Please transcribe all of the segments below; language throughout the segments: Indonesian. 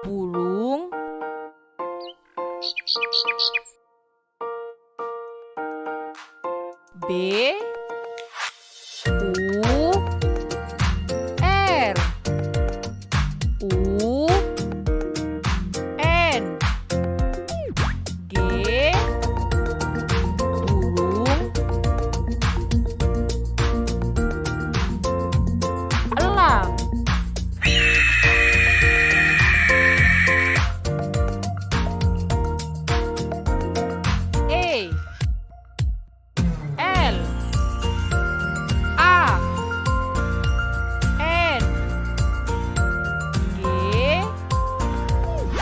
burung, B, U, R, U, N, G, burung, elang, E, L, A, N, G,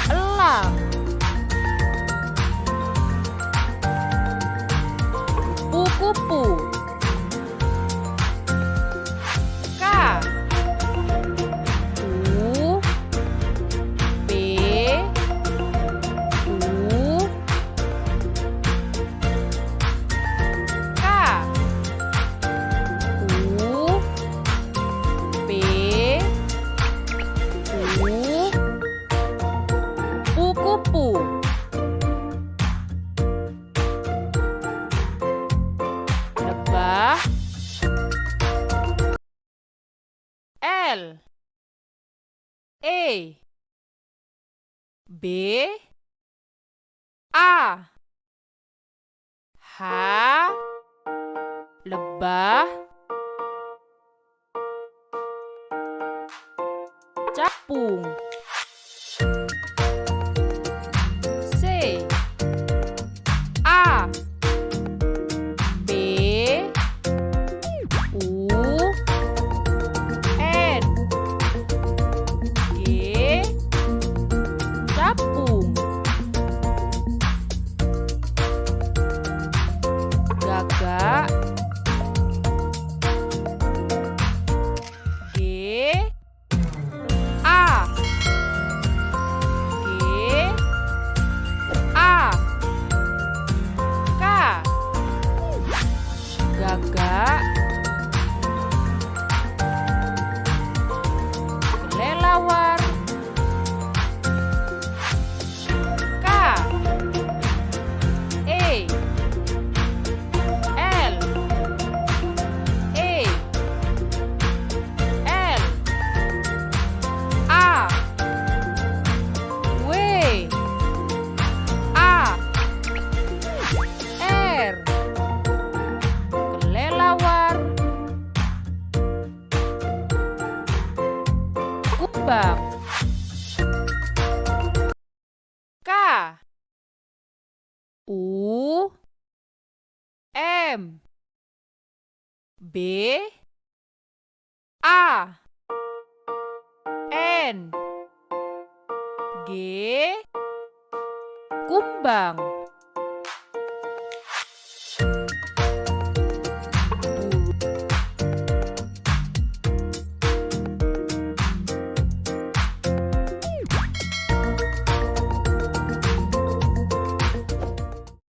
elang, kupu-kupu, K, U, P, U, K, U, P, U, kupu-kupu, lebah, L, E, B, A, H, lebah, capung, C, A, B, U, N, G, capung, gagak, G, A, G, A, K, gagak, kelelawar, K, E, L, E, L, A, W, A, R, kelelawar, kumbang, K, U, M, B, A, N, G, kumbang.